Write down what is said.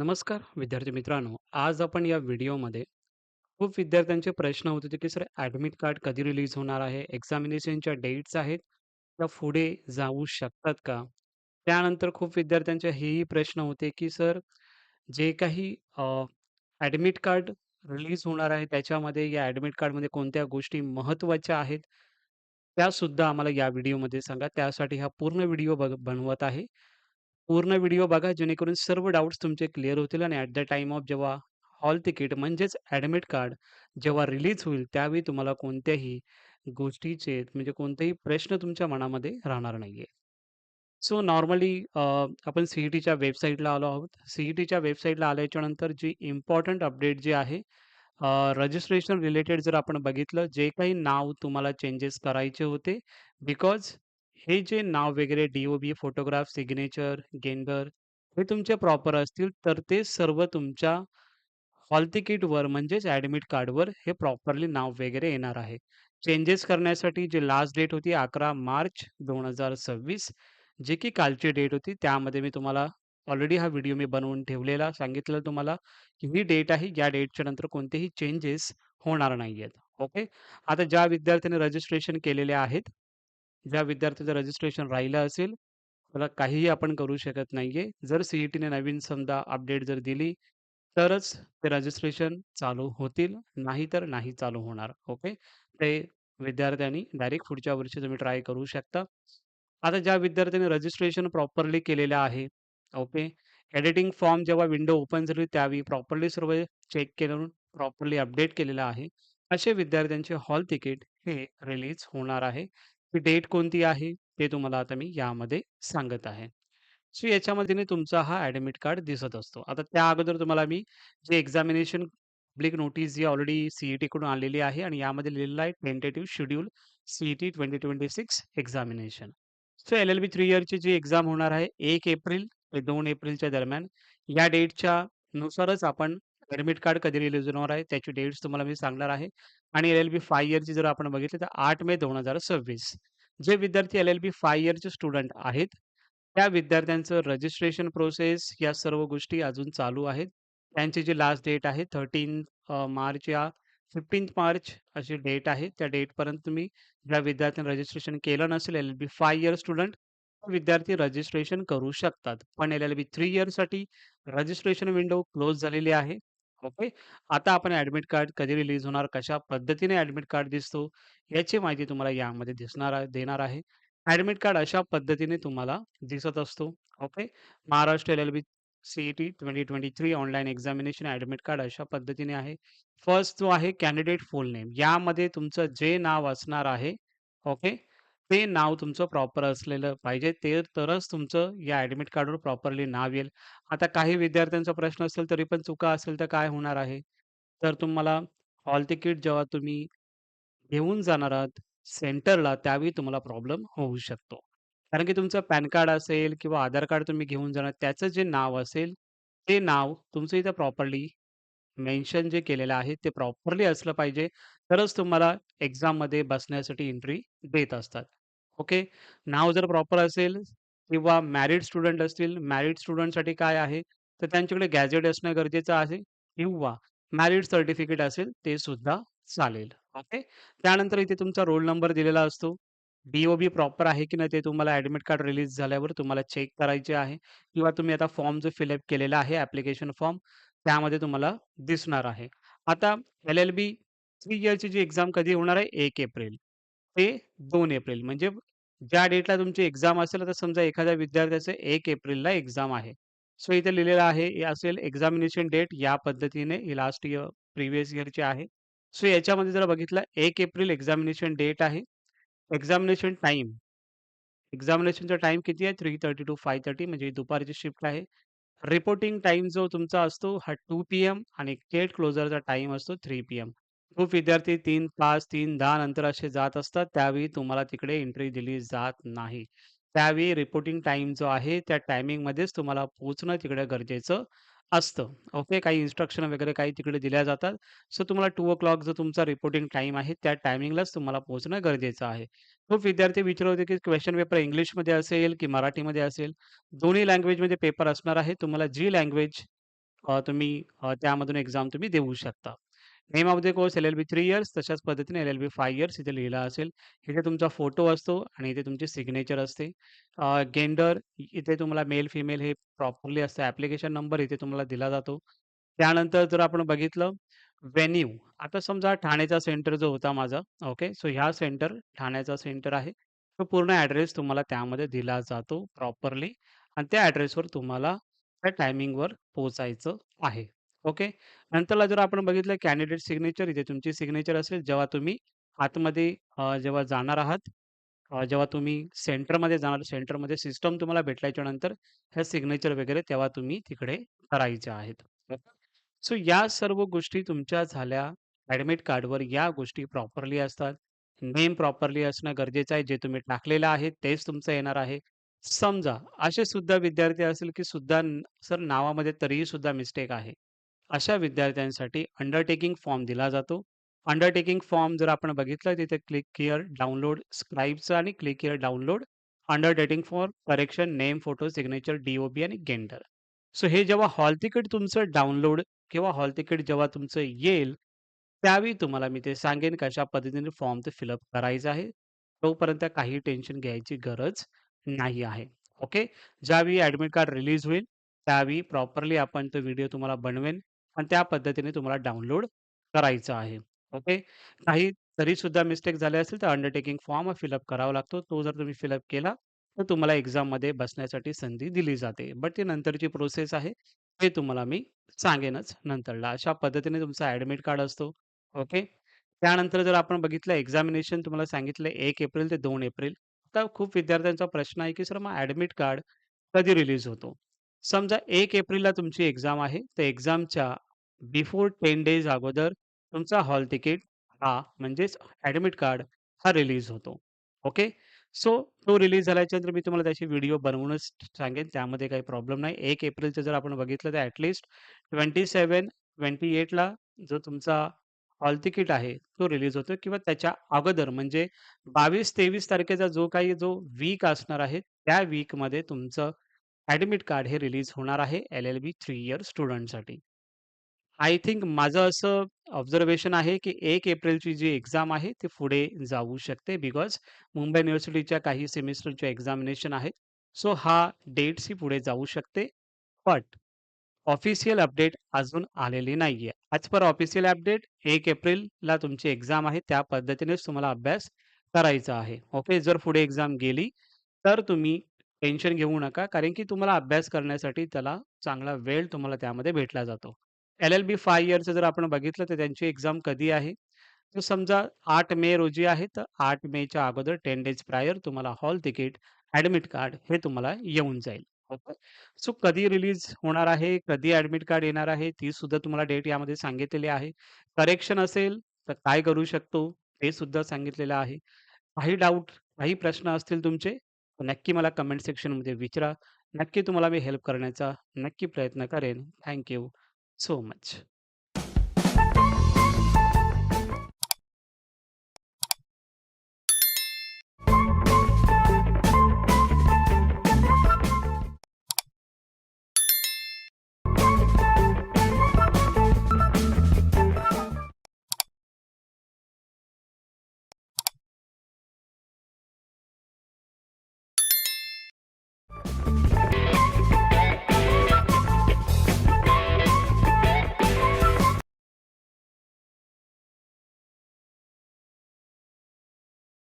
नमस्कार विद्यार्थी मित्रांनो. आज आपण या व्हिडिओमध्ये खूप विद्यार्थ्यांचे प्रश्न होत होते, की सर ॲडमिट कार्ड कधी रिलीज होणार आहे? एक्झामिनेशनच्या डेट्स आहेत, त्या पुढे जाऊ शकतात का? त्यानंतर खूप विद्यार्थ्यांचे हेही प्रश्न होते, की सर जे काही ॲडमिट कार्ड रिलीज होणार आहे, त्याच्यामध्ये या ॲडमिट कार्डमध्ये कोणत्या गोष्टी महत्त्वाच्या आहेत, त्यासुद्धा आम्हाला या व्हिडिओमध्ये सांगा. त्यासाठी हा पूर्ण व्हिडिओ बनवत आहे. पूर्ण व्हिडिओ बघा जेणेकरून सर्व डाउट्स तुमचे क्लिअर होतील आणि ॲट द टाईम ऑफ जेव्हा हॉल तिकीट म्हणजेच ॲडमिट कार्ड जेव्हा रिलीज होईल त्यावेळी तुम्हाला कोणत्याही गोष्टीचे म्हणजे कोणतेही प्रश्न तुमच्या मनामध्ये राहणार नाहीये. सो नॉर्मली आपण सी-ई-टीच्या वेबसाईटला आलो आहोत. सी-ई-टीच्या वेबसाईटला आल्याच्यानंतर जी इम्पोर्टंट अपडेट जी आहे रजिस्ट्रेशन रिलेटेड जर आपण बघितलं, जे काही नाव तुम्हाला चेंजेस करायचे होते, बिकॉज हे जे नाव वगैरे डी-ओ-बी, फोटोग्राफ, सिग्नेचर, जेंडर हे तुमचे प्रॉपर असतील, तर ते सर्व तुमच्या हॉल तिकीटवर म्हणजेच ॲडमिट कार्डवर हे प्रॉपरली नाव वगैरे येणार आहे. चेंजेस करण्यासाठी जी लास्ट डेट होती 11 मार्च 2026 जी की कालची डेट होती. त्यामध्ये मी तुम्हाला ऑलरेडी हा व्हिडिओ मी बनवून ठेवलेला, सांगितलं तुम्हाला, की ही डेट आहे. या डेटच्या नंतर कोणतेही चेंजेस होणार नाहीयेत. ओके. आता ज्या विद्यार्थ्यांनी रजिस्ट्रेशन केलेले आहेत, ज्या विद्यार्थ्याचं रजिस्ट्रेशन राहिलं असेल, त्याला काहीही आपण करू शकत नाहीये. जर सी-ई-टीने नवीन समजा अपडेट जर दिली, तरच ते रजिस्ट्रेशन चालू होतील, नाहीतर नाही चालू होणार. ओके. ते विद्यार्थ्यांनी डायरेक्ट पुढच्या वर्षी तुम्ही ट्राय करू शकता. आता ज्या विद्यार्थ्यांनी रजिस्ट्रेशन प्रॉपरली केलेलं आहे, ओके. एडिटिंग फॉर्म जेव्हा विंडो ओपन झाली त्यावेळी प्रॉपरली सर्व चेक करून प्रॉपरली अपडेट केलेलं आहे. असे विद्यार्थ्यांचे हॉल तिकीट हे रिलीज होणार आहे. ती डेट कोणती आहे ते तुम्हाला आता मी यामध्ये सांगत आहे. सो याच्यामध्ये नाही तुमचा हा ॲडमिट कार्ड दिसत असतो. आता त्या अगोदर तुम्हाला मी जे एक्झामिनेशन पब्लिक नोटीस जी ऑलरेडी सी-ई-टीकडून आलेली आहे आणि यामध्ये लिहिलेलं आहे tentative schedule CET 2026 examination. So LLB 3 इयरची जी एक्झाम होणार आहे 1 एप्रिल ते 2 एप्रिलच्या दरम्यान, या डेटच्या नुसारच आपण ॲडमिट कार्ड कधी रिलीज होणार आहे त्याची डेट्स तुम्हाला मी सांगणार आहे. आणि एल-एल-बी 5 इयरची जर आपण बघितली तर 8 मे 2026. जे विद्यार्थी एल-एल-बी 5 इयरचे स्टुडंट आहेत, त्या विद्यार्थ्यांचं रजिस्ट्रेशन प्रोसेस या सर्व गोष्टी अजून चालू आहेत. त्यांची जी लास्ट डेट आहे 13 मार्च या 15 मार्च अशी डेट आहे. त्या डेटपर्यंत तुम्ही ज्या विद्यार्थ्यांनी रजिस्ट्रेशन केलं नसेल एल-एल-बी 5 इयर स्टुडंट, विद्यार्थी रजिस्ट्रेशन करू शकतात. पण एल-एल-बी 3 इयरसाठी रजिस्ट्रेशन विंडो क्लोज झालेली आहे. ओके. आता आपण ॲडमिट कार्ड कधी रिलीज होणार, कशा पद्धतीने ॲडमिट कार्ड दिसतो, याची माहिती तुम्हाला यामध्ये देणार आहे. ॲडमिट कार्ड अशा पद्धतीने तुम्हाला दिसत असतो. Okay. Maharashtra LLB CET 2023 online examination admit card अशा पद्धतीने आहे. फर्स्ट जो आहे कॅन्डिडेट फुल नेम. यामध्ये तुमचं जे नाव असणार आहे, ओके, ते नाव तुमचं प्रॉपर असलेलं पाहिजे. ते तरच तुमचं या ॲडमिट कार्डवर प्रॉपरली नाव येईल. आता काही विद्यार्थ्यांचा प्रश्न असेल तरी पण चुका असेल तर काय होणार आहे? तर तुम्हाला हॉल तिकीट जेव्हा तुम्ही घेऊन जाणार आहात सेंटरला, त्यावेळी तुम्हाला प्रॉब्लेम होऊ शकतो. कारण की तुमचं पॅन कार्ड असेल किंवा आधार कार्ड तुम्ही घेऊन जाणार, त्याचं जे नाव असेल, ते नाव तुमचं इथं प्रॉपरली मेन्शन जे केलेलं आहे, ते प्रॉपरली असलं पाहिजे. तरच तुम्हाला एक्झाममध्ये बसण्यासाठी एंट्री देत असतात. ओके. नाव जर प्रॉपर असेल किंवा मॅरिड स्टुडंट असतील, मॅरिड स्टुडंटसाठी काय आहे, तर त्यांच्याकडे गॅझेट असणं गरजेचं आहे किंवा मॅरिड सर्टिफिकेट असेल ते सुद्धा चालेल. ओके. त्यानंतर इथे तुमचा रोल नंबर दिलेला असतो. डी-ओ-बी प्रॉपर आहे की नाही ते तुम्हाला ॲडमिट कार्ड रिलीज झाल्यावर तुम्हाला चेक करायचे आहे किंवा तुम्ही आता फॉर्म जो फिलअप केलेला आहे ॲप्लिकेशन फॉर्म, त्यामध्ये तुम्हाला दिसणार आहे. आता एल-एल-बी 3 इयरची जी एक्झाम कधी होणार आहे 1 एप्रिल ते 2 एप्रिल म्हणजे ज्या डेटला तुमची एक्झाम असेल, आता समजा एखाद्या विद्यार्थ्याचं 1 एप्रिलला एक्झाम आहे. सो इथे लिहिलेलं आहे हे असेल एक्झामिनेशन डेट या पद्धतीने ही लास्ट इयर प्रिव्हियस इयरची आहे. सो याच्यामध्ये जर बघितलं 1 एप्रिल एक्झामिनेशन डेट आहे. एक्झामिनेशन टाईम, एक्झामिनेशनचा टाईम किती आहे 3:30 टू 5:30 म्हणजे दुपारची शिफ्ट आहे. रिपोर्टिंग टाईम जो तुमचा असतो हा 2 पी-एम आणि गेट क्लोजरचा टाईम असतो 3 पी-एम. खूप विद्यार्थी 3, 5, 3, 10 नंतर असे जात असतात. त्यावेळी तुम्हाला तिकडे एंट्री दिली जात नाही. त्यावेळी रिपोर्टिंग टाईम जो आहे त्या टायमिंगमध्येच तुम्हाला पोहोचणं तिकडे गरजेचं असतं. ओके. काही इन्स्ट्रक्शन वगैरे काही तिकडे दिल्या जातात. सो तुम्हाला 2:00 जो तुमचा रिपोर्टिंग टाईम आहे त्या टायमिंगलाच तुम्हाला पोहोचणं गरजेचं आहे. खूप विद्यार्थी विचारत होते, की क्वेशन पेपर इंग्लिशमध्ये असेल की मराठीमध्ये असेल. दोन्ही लँग्वेजमध्ये पेपर असणार आहे. तुम्हाला जी लँग्वेज त्यामधून एक्झाम तुम्ही देऊ शकता. नेमामध्ये कोर्स एल-एल-बी 3 इयर्स तशाच पद्धतीने एल-एल-बी 5 इयर्स इथे लिहिलं असेल. इथे तुमचा फोटो असतो आणि इथे तुमची सिग्नेचर असते. जेंडर इथे तुम्हाला मेल, फिमेल हे प्रॉपरली असतं. ॲप्लिकेशन नंबर इथे तुम्हाला दिला जातो. त्यानंतर जर आपण बघितलं व्हेन्यू. आता समजा ठाणेचा सेंटर जो होता माझा, ओके. सो ह्या सेंटर ठाण्याचा सेंटर आहे. तो पूर्ण ॲड्रेस तुम्हाला त्यामध्ये दिला जातो प्रॉपरली आणि त्या ॲड्रेसवर तुम्हाला त्या टायमिंगवर पोहोचायचं आहे. ओके. नंतरला जर आपण बघितलं कॅन्डिडेट सिग्नेचर इथे तुमची सिग्नेचर असेल जेव्हा तुम्ही आतमध्ये जेव्हा जाणार आहात, जेव्हा तुम्ही सेंटरमध्ये जाणार, सेंटरमध्ये सिस्टम तुम्हाला भेटल्याच्या नंतर ह्या सिग्नेचर वगैरे तेव्हा तुम्ही तिकडे करायच्या आहेत. सो या सर्व गोष्टी तुमच्या झाल्या. ॲडमिट कार्डवर या गोष्टी प्रॉपरली असतात. नेम प्रॉपरली असणं गरजेचं आहे. जे तुम्ही टाकलेलं आहे तेच तुमचं येणार आहे. समजा असे सुद्धा विद्यार्थी असतील, की सुद्धा सर नावामध्ये तरीही सुद्धा मिस्टेक आहे. अशा विद्यार्थ्यांसाठी अंडरटेकिंग फॉर्म दिला जातो. अंडरटेकिंग फॉर्म जर आपण बघितलं तिथे क्लिक हिअर डाउनलोड स्क्राइबचं आणि click here download undertaking for correction name, photo, signature, DOB आणि जेंडर. सो हे जेव्हा हॉल तिकीट तुमचं डाउनलोड किंवा हॉल तिकीट जेव्हा तुमचं येईल, त्यावेळी तुम्हाला मी ते सांगेन कशा पद्धतीने फॉर्म ते फिलअप करायचा आहे. तोपर्यंत काही टेन्शन घ्यायची गरज नाही आहे. ओके. ज्यावेळी ॲडमिट कार्ड रिलीज होईल, त्यावेळी प्रॉपरली आपण तो व्हिडिओ तुम्हाला बनवेन आणि त्या पद्धतीने तुम्हाला डाउनलोड करायचं आहे. ओके. काही तरीसुद्धा मिस्टेक झाले असेल, तर अंडरटेकिंग फॉर्म फिलअप करावा लागतो. तो जर तुम्ही फिलअप केला, तर तुम्हाला एक्झाममध्ये बसण्यासाठी संधी दिली जाते. बट ती नंतरची प्रोसेस आहे. ते तुम्हाला मी सांगेनच नंतरला. अशा पद्धतीने तुमचा ॲडमिट कार्ड असतो. ओके. त्यानंतर जर आपण बघितलं एक्झामिनेशन तुम्हाला सांगितलं 1 एप्रिल ते 2 एप्रिल. आता खूप विद्यार्थ्यांचा प्रश्न आहे, की सर मग ॲडमिट कार्ड कधी रिलीज होतो? समजा 1 एप्रिलला तुमची एक्झाम आहे. तर एक्झामच्या बिफोर 10 डेज अगोदर तुमचा हॉल तिकीट हा म्हणजेच ॲडमिट कार्ड हा रिलीज होतो. ओके. सो तो रिलीज झाल्याच्या नंतर मी तुम्हाला त्याची व्हिडिओ बनवूनच सांगेन. त्यामध्ये काही प्रॉब्लेम नाही. 1 एप्रिलचं जर आपण बघितलं तर ॲट लीस्ट 27-28 ला जो तुमचा हॉल तिकीट आहे, तो रिलीज होतो किंवा त्याच्या अगोदर म्हणजे 22-23 तारखेचा जो वीक असणार आहे, त्या वीकमध्ये तुमचं ॲडमिट कार्ड हे रिलीज होणार आहे एल-एल-बी 3 इयर स्टुडंटसाठी. आय थिंक माझं असं ऑब्झर्वेशन आहे, की 1 एप्रिलची जी एक्झाम आहे, ती पुढे जाऊ शकते बिकॉज मुंबई युनिव्हर्सिटीच्या काही सेमिस्टरच्या एक्झामिनेशन आहेत. सो हा डेट्स ही पुढे जाऊ शकते. बट ऑफिशियल अपडेट अजून आलेली नाहीये. ॲज पर ऑफिशियल अपडेट 1 एप्रिलला तुमची एक्झाम आहे. त्या पद्धतीनेच तुम्हाला अभ्यास करायचा आहे. ओके. जर पुढे एक्झाम गेली, तर तुम्ही टेन्शन घेऊ नका. कारण की तुम्हाला अभ्यास करण्यासाठी त्याला चांगला वेळ तुम्हाला त्यामध्ये भेटला जातो. एल-एल-बी 5 इयरचं जर आपण बघितलं, तर त्यांची एक्झाम कधी आहे? तर समजा 8 मे रोजी आहे, तर 8 मेच्या अगोदर 10 डेज प्रायर तुम्हाला हॉल तिकीट, ॲडमिट कार्ड हे तुम्हाला येऊन जाईल. ओके. सो कधी रिलीज होणार आहे, कधी ॲडमिट कार्ड येणार आहे, ती सुद्धा तुम्हाला डेट यामध्ये सांगितलेली आहे. करेक्शन असेल तर काय करू शकतो, ते सुद्धा सांगितलेलं आहे. काही डाउट, काही प्रश्न असतील तुमचे, तर नक्की मला कमेंट सेक्शनमध्ये विचारा. नक्की तुम्हाला मी हेल्प करण्याचा नक्की प्रयत्न करेन. Thank so much.